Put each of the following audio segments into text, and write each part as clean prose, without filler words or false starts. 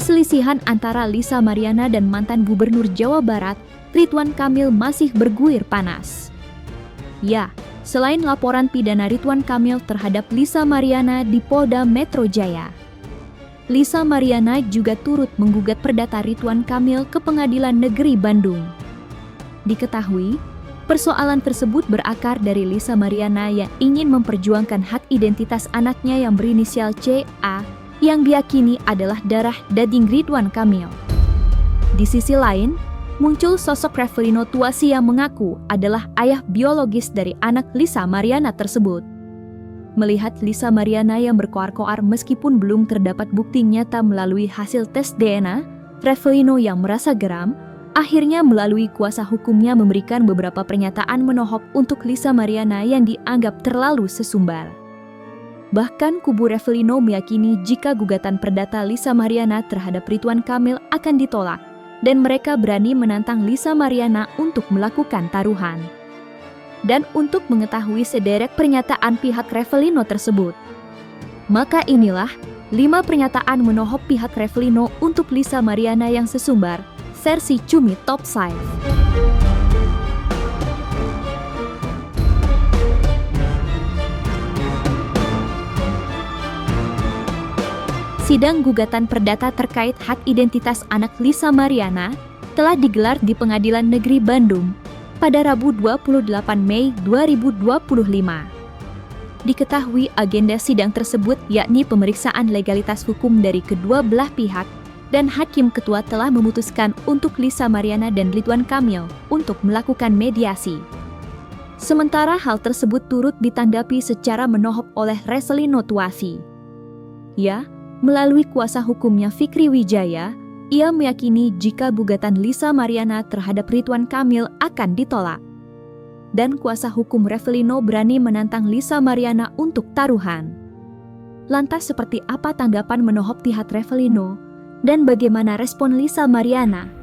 perselisihan antara Lisa Mariana dan mantan Gubernur Jawa Barat, Ridwan Kamil masih bergulir panas. Ya, selain laporan pidana Ridwan Kamil terhadap Lisa Mariana di Polda Metro Jaya, Lisa Mariana juga turut menggugat perdata Ridwan Kamil ke Pengadilan Negeri Bandung. Diketahui, persoalan tersebut berakar dari Lisa Mariana yang ingin memperjuangkan hak identitas anaknya yang berinisial CA yang diyakini adalah darah daging Ridwan Kamil. Di sisi lain, muncul sosok Revelino Tuasi yang mengaku adalah ayah biologis dari anak Lisa Mariana tersebut. Melihat Lisa Mariana yang berkoar-koar meskipun belum terdapat bukti nyata melalui hasil tes DNA, Revelino yang merasa geram, akhirnya melalui kuasa hukumnya memberikan beberapa pernyataan menohok untuk Lisa Mariana yang dianggap terlalu sesumbar. Bahkan kubu Revelino meyakini jika gugatan perdata Lisa Mariana terhadap Ridwan Kamil akan ditolak, dan mereka berani menantang Lisa Mariana untuk melakukan taruhan. Dan untuk mengetahui sederek pernyataan pihak Revelino tersebut, maka inilah 5 pernyataan menohok pihak Revelino untuk Lisa Mariana yang sesumbar, versi Cumi Top 5. Sidang gugatan perdata terkait hak identitas anak Lisa Mariana telah digelar di Pengadilan Negeri Bandung pada Rabu 28 Mei 2025. Diketahui agenda sidang tersebut yakni pemeriksaan legalitas hukum dari kedua belah pihak dan Hakim Ketua telah memutuskan untuk Lisa Mariana dan Ridwan Kamil untuk melakukan mediasi. Sementara hal tersebut turut ditanggapi secara menohok oleh Revelino Tuasi. Ya, melalui kuasa hukumnya Fikri Wijaya, ia meyakini jika gugatan Lisa Mariana terhadap Ridwan Kamil akan ditolak. Dan kuasa hukum Revelino berani menantang Lisa Mariana untuk taruhan. Lantas seperti apa tanggapan menohok pihak Revelino? Dan bagaimana respon Lisa Mariana?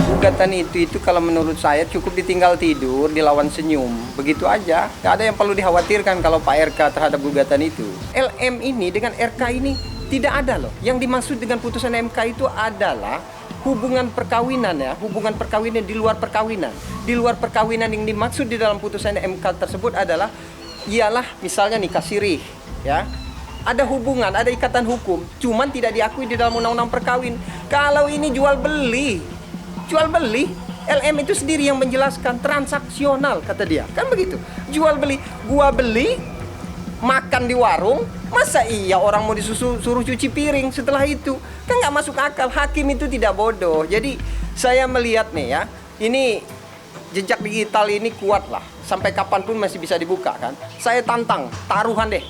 Gugatan itu kalau menurut saya cukup ditinggal tidur, dilawan senyum. Begitu aja, nggak ada yang perlu dikhawatirkan kalau Pak RK terhadap gugatan itu. LM ini dengan RK ini tidak ada loh. Yang dimaksud dengan putusan MK itu adalah hubungan perkawinan ya, hubungan perkawinan di luar perkawinan. Di luar perkawinan yang dimaksud di dalam putusan MK tersebut adalah ialah misalnya nikah sirih ya. Ada hubungan, ada ikatan hukum, cuman tidak diakui di dalam undang-undang perkawin. Kalau ini jual beli, LM itu sendiri yang menjelaskan transaksional kata dia, kan begitu. Jual beli, gua beli, makan di warung, masa iya orang mau suruh cuci piring setelah itu? Kan nggak masuk akal. Hakim itu tidak bodoh. Jadi saya melihat nih ya, ini jejak digital ini kuat lah. Sampai kapanpun masih bisa dibuka kan. Saya tantang, taruhan deh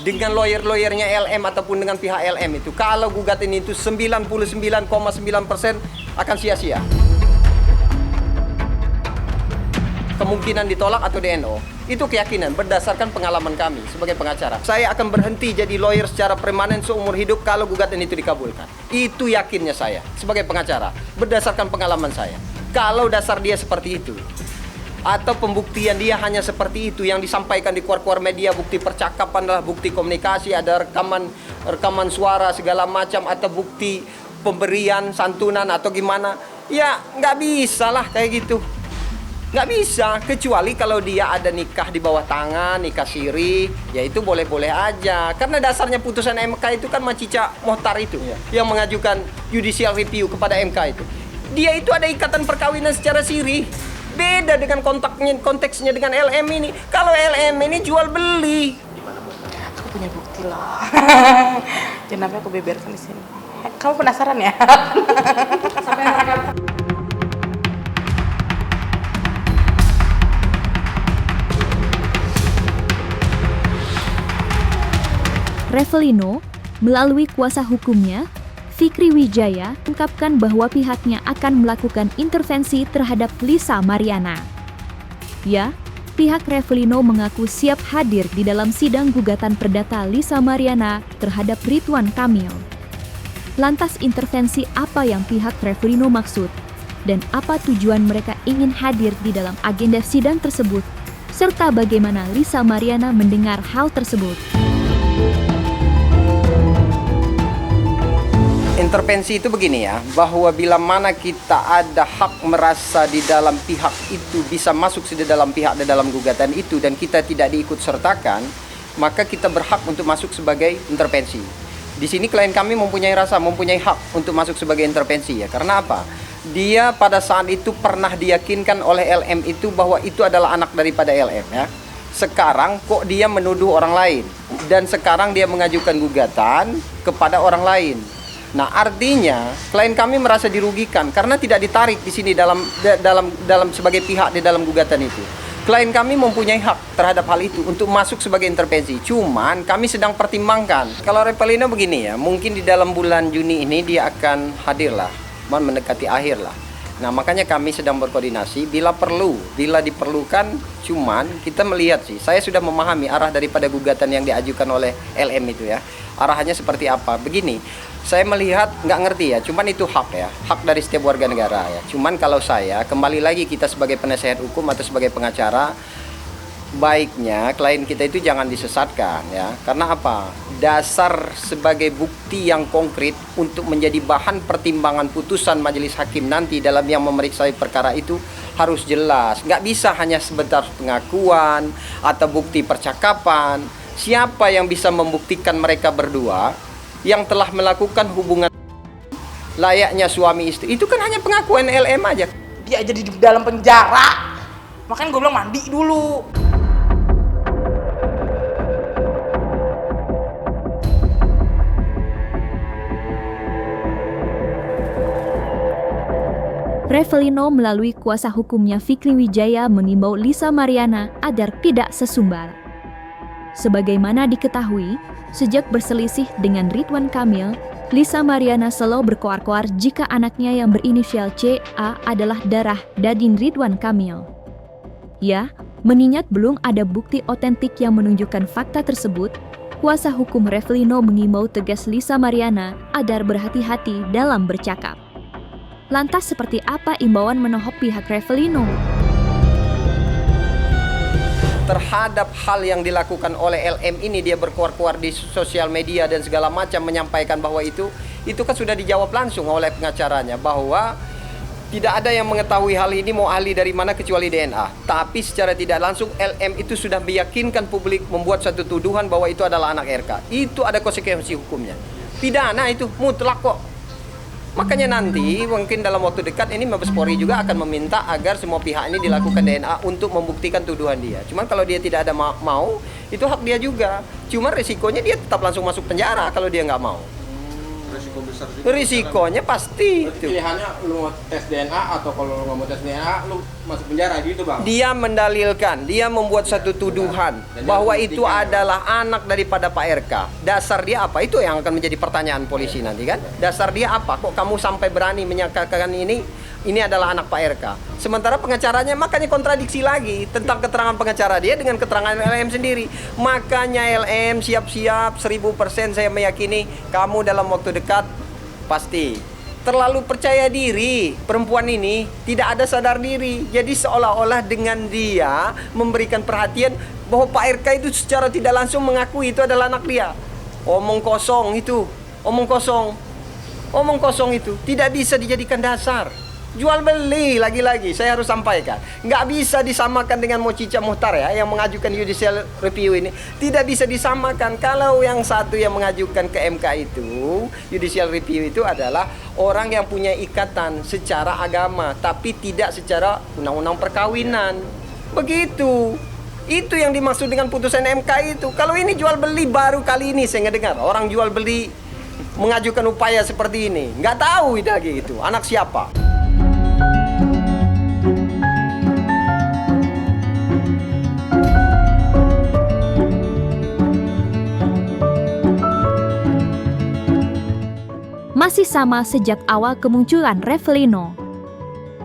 dengan lawyer-lawyernya LM ataupun dengan pihak LM itu. Kalau gugatan itu 99,9% akan sia-sia. Kemungkinan ditolak atau DNO, itu keyakinan berdasarkan pengalaman kami sebagai pengacara. Saya akan berhenti jadi lawyer secara permanen seumur hidup kalau gugatan itu dikabulkan. Itu yakinnya saya sebagai pengacara, berdasarkan pengalaman saya. Kalau dasar dia seperti itu, atau pembuktian dia hanya seperti itu yang disampaikan di keluar media, bukti percakapan adalah bukti komunikasi, ada rekaman suara segala macam, atau bukti pemberian santunan atau gimana, ya nggak bisa lah kayak gitu. Nggak bisa, kecuali kalau dia ada nikah di bawah tangan, nikah siri, ya itu boleh-boleh aja. Karena dasarnya putusan MK itu kan Macica Mohtar itu yang mengajukan judicial review kepada MK itu. Dia itu ada ikatan perkawinan secara siri. Beda dengan konteksnya dengan LM ini. Kalau LM ini jual beli. Aku punya bukti loh. Jangan sampai aku beberkan di sini. Kamu penasaran ya? Sampai harga. Revelino, melalui kuasa hukumnya, Fikri Wijaya, mengungkapkan bahwa pihaknya akan melakukan intervensi terhadap Lisa Mariana. Ya, pihak Revelino mengaku siap hadir di dalam sidang gugatan perdata Lisa Mariana terhadap Ridwan Kamil. Lantas intervensi apa yang pihak Revelino maksud? Dan apa tujuan mereka ingin hadir di dalam agenda sidang tersebut? Serta bagaimana Lisa Mariana mendengar hal tersebut? Intervensi itu begini ya, bahwa bila mana kita ada hak merasa di dalam pihak itu bisa masuk di dalam pihak di dalam gugatan itu dan kita tidak diikut sertakan, maka kita berhak untuk masuk sebagai intervensi. Di sini klien kami mempunyai hak untuk masuk sebagai intervensi ya. Karena apa? Dia pada saat itu pernah diyakinkan oleh LM itu bahwa itu adalah anak daripada LM ya. Sekarang kok dia menuduh orang lain dan sekarang dia mengajukan gugatan kepada orang lain. Nah, artinya klien kami merasa dirugikan karena tidak ditarik di sini dalam sebagai pihak di dalam gugatan itu. Klien kami mempunyai hak terhadap hal itu untuk masuk sebagai intervensi. Cuman kami sedang pertimbangkan. Kalau Revelino begini ya, mungkin di dalam bulan Juni ini dia akan hadir lah, mendekati akhir lah. Nah, makanya kami sedang berkoordinasi bila diperlukan. Cuman kita melihat sih, saya sudah memahami arah daripada gugatan yang diajukan oleh LM itu ya. Arahannya seperti apa? Begini, saya melihat nggak ngerti ya, cuman itu hak dari setiap warga negara ya. Cuman kalau saya, kembali lagi kita sebagai penasehat hukum atau sebagai pengacara, baiknya klien kita itu jangan disesatkan ya. Karena apa? Dasar sebagai bukti yang konkret untuk menjadi bahan pertimbangan putusan majelis hakim nanti dalam yang memeriksa perkara itu harus jelas. Nggak bisa hanya sebentar pengakuan atau bukti percakapan. Siapa yang bisa membuktikan mereka berdua yang telah melakukan hubungan layaknya suami istri? Itu kan hanya pengakuan LM aja. Dia aja di dalam penjara. Makanya gue bilang mandi dulu. Revelino melalui kuasa hukumnya Fikri Wijaya mengimbau Lisa Mariana agar tidak sesumbar. Sebagaimana diketahui, sejak berselisih dengan Ridwan Kamil, Lisa Mariana selalu berkoar-koar jika anaknya yang berinisial CA adalah darah daging Ridwan Kamil. Ya, mengingat belum ada bukti otentik yang menunjukkan fakta tersebut, kuasa hukum Revelino mengimbau tegas Lisa Mariana agar berhati-hati dalam bercakap. Lantas seperti apa imbauan menohok pihak Revelino? Terhadap hal yang dilakukan oleh LM ini, dia berkuar-kuar di sosial media dan segala macam menyampaikan bahwa itu kan sudah dijawab langsung oleh pengacaranya bahwa tidak ada yang mengetahui hal ini mau ahli dari mana kecuali DNA. Tapi secara tidak langsung LM itu sudah meyakinkan publik membuat satu tuduhan bahwa itu adalah anak RK. Itu ada konsekuensi hukumnya. Pidana itu mutlak kok. Makanya nanti mungkin dalam waktu dekat ini Mabes Polri juga akan meminta agar semua pihak ini dilakukan DNA untuk membuktikan tuduhan dia. Cuman kalau dia tidak ada mau, itu hak dia juga. Cuma risikonya dia tetap langsung masuk penjara kalau dia nggak mau. Risiko besar juga. Risikonya pasti. Berarti pilihannya lu mau tes DNA atau kalau lu nggak mau tes DNA lu masuk penjara gitu bang? Dia mendalilkan, dia membuat satu tuduhan bahwa itu adalah anak daripada Pak RK. Dasar dia apa? Itu yang akan menjadi pertanyaan polisi nanti kan. Dasar dia apa? Kok kamu sampai berani menyangkakan ini adalah anak Pak RK? Sementara pengacaranya makanya kontradiksi lagi tentang keterangan pengacara dia dengan keterangan LM sendiri. Makanya LM siap-siap 1000% saya meyakini kamu dalam waktu dekat pasti. Terlalu percaya diri, perempuan ini tidak ada sadar diri. Jadi seolah-olah dengan dia memberikan perhatian bahwa Pak RK itu secara tidak langsung mengakui itu adalah anak dia. Omong kosong itu, omong kosong itu tidak bisa dijadikan dasar. Jual beli lagi-lagi saya harus sampaikan. Nggak bisa disamakan dengan Mochica Muhtar ya yang mengajukan judicial review ini. Tidak bisa disamakan. Kalau yang satu yang mengajukan ke MK itu judicial review itu adalah orang yang punya ikatan secara agama tapi tidak secara undang-undang perkawinan. Begitu. Itu yang dimaksud dengan putusan MK itu. Kalau ini jual beli baru kali ini saya ngedengar orang jual beli mengajukan upaya seperti ini. Nggak tahu itu lagi itu. Anak siapa? Masih sama sejak awal kemunculan Revelino.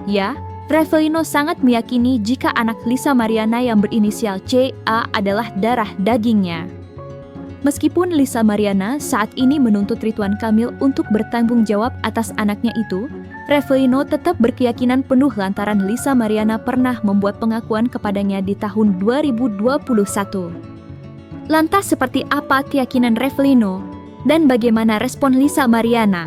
Ya, Revelino sangat meyakini jika anak Lisa Mariana yang berinisial CA adalah darah dagingnya. Meskipun Lisa Mariana saat ini menuntut Ridwan Kamil untuk bertanggung jawab atas anaknya itu, Revelino tetap berkeyakinan penuh lantaran Lisa Mariana pernah membuat pengakuan kepadanya di tahun 2021. Lantas seperti apa keyakinan Revelino dan bagaimana respon Lisa Mariana?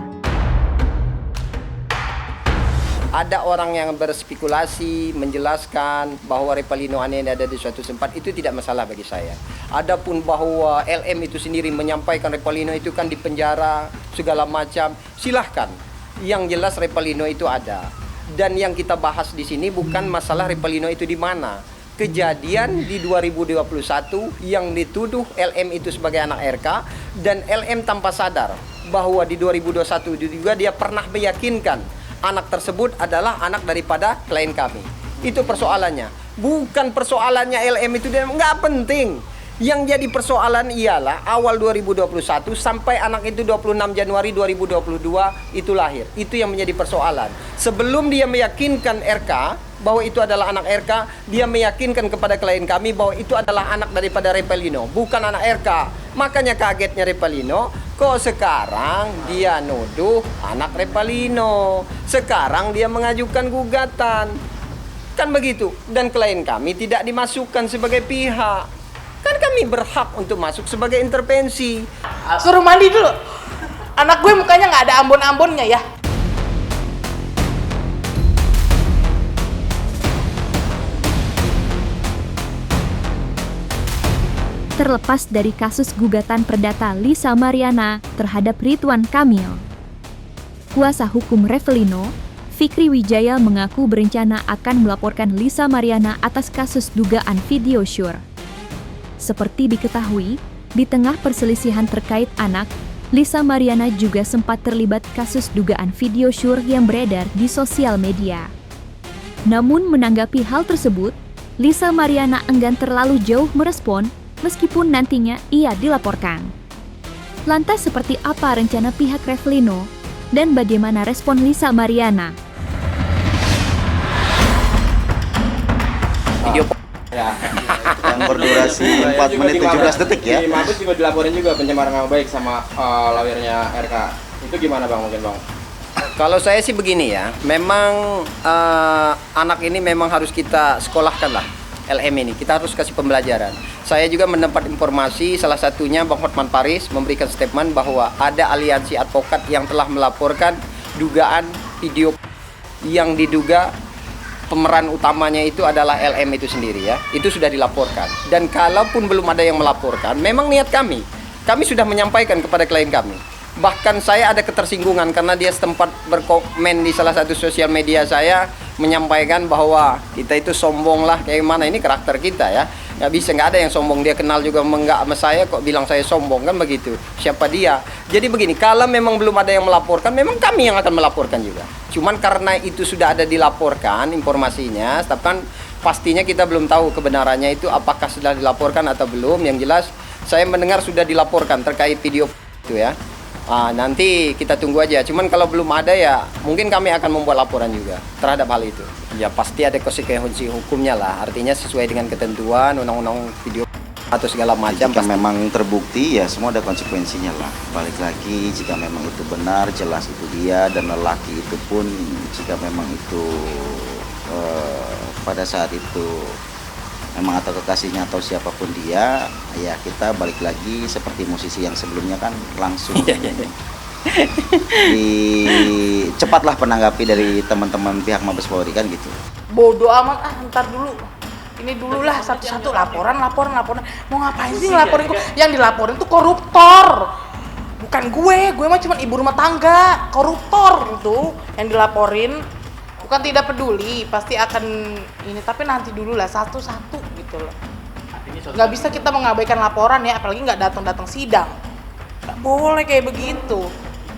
Ada orang yang berspekulasi, menjelaskan bahwa Revalino ini ada di suatu tempat, itu tidak masalah bagi saya. Adapun bahwa LM itu sendiri menyampaikan Revalino itu kan di penjara, segala macam, silahkan. Yang jelas Revalino itu ada. Dan yang kita bahas di sini bukan masalah Revalino itu di mana. Kejadian di 2021 yang dituduh LM itu sebagai anak RK, dan LM tanpa sadar bahwa di 2021 juga dia pernah meyakinkan anak tersebut adalah anak daripada klien kami. Itu persoalannya. Bukan persoalannya LM itu nggak penting. Yang jadi persoalan ialah awal 2021 sampai anak itu 26 Januari 2022 itu lahir. Itu yang menjadi persoalan. Sebelum dia meyakinkan RK bahwa itu adalah anak RK, dia meyakinkan kepada klien kami bahwa itu adalah anak daripada Revalino, bukan anak RK. Makanya kagetnya Revalino, kok sekarang dia nuduh anak Revalino. Sekarang dia mengajukan gugatan. Kan begitu. Dan klien kami tidak dimasukkan sebagai pihak. Kan kami berhak untuk masuk sebagai intervensi. Suruh mandi dulu. Anak gue mukanya nggak ada ambon-ambonnya ya. Terlepas dari kasus gugatan perdata Lisa Mariana terhadap Ridwan Kamil, kuasa hukum Revalino, Fikri Wijaya mengaku berencana akan melaporkan Lisa Mariana atas kasus dugaan video syur. Seperti diketahui, di tengah perselisihan terkait anak, Lisa Mariana juga sempat terlibat kasus dugaan video syur yang beredar di sosial media. Namun menanggapi hal tersebut, Lisa Mariana enggan terlalu jauh merespon meskipun nantinya ia dilaporkan. Lantas seperti apa rencana pihak Revalino dan bagaimana respon Lisa Mariana? Video Ya. Yang berdurasi 4 menit 17 detik ya. Di Mabes juga dilaporin juga pencemaran nama baik sama lawyernya RK. Itu gimana Bang, mungkin Bang? Kalau saya sih begini ya, memang anak ini memang harus kita sekolahkan lah. LM ini kita harus kasih pembelajaran. Saya juga mendapat informasi, salah satunya Bang Hotman Paris memberikan statement bahwa ada aliansi advokat yang telah melaporkan dugaan video yang diduga pemeran utamanya itu adalah LM itu sendiri ya. Itu sudah dilaporkan. Dan kalaupun belum ada yang melaporkan, memang niat kami sudah menyampaikan kepada klien kami. Bahkan saya ada ketersinggungan karena dia setempat berkomen di salah satu sosial media saya, menyampaikan bahwa kita itu sombong lah, kayak mana ini karakter kita ya. Nggak ada yang sombong, dia kenal juga enggak sama saya kok bilang saya sombong, kan begitu. Siapa dia? Jadi begini, kalau memang belum ada yang melaporkan, memang kami yang akan melaporkan juga. Cuman karena itu sudah ada dilaporkan informasinya, tapi kan pastinya kita belum tahu kebenarannya itu apakah sudah dilaporkan atau belum. Yang jelas saya mendengar sudah dilaporkan terkait video itu ya. Nanti kita tunggu aja. Cuman kalau belum ada ya mungkin kami akan membuat laporan juga terhadap hal itu. Ya pasti ada konsekuensi hukumnya lah. Artinya sesuai dengan ketentuan undang-undang video atau segala macam. Jika memang terbukti ya semua ada konsekuensinya lah. Balik lagi jika memang itu benar, jelas itu dia, dan lelaki itu pun jika memang itu pada saat itu memang atau kekasihnya atau siapapun dia, ya kita balik lagi seperti musisi yang sebelumnya kan langsung cepatlah penanggapi dari teman-teman pihak Mabes Polri kan gitu. Bodoh amat, ntar dulu. Ini dulu lah satu-satu laporan. Mau ngapain sih ngelaporin gue? Yang dilaporin tuh koruptor. Bukan gue mah cuma ibu rumah tangga. Koruptor itu yang dilaporin. Bukan tidak peduli, pasti akan ini, tapi nanti dulu lah satu-satu gitu loh. Nggak bisa kita mengabaikan laporan ya, apalagi nggak datang sidang. Nggak boleh kayak begitu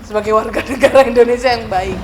sebagai warga negara Indonesia yang baik.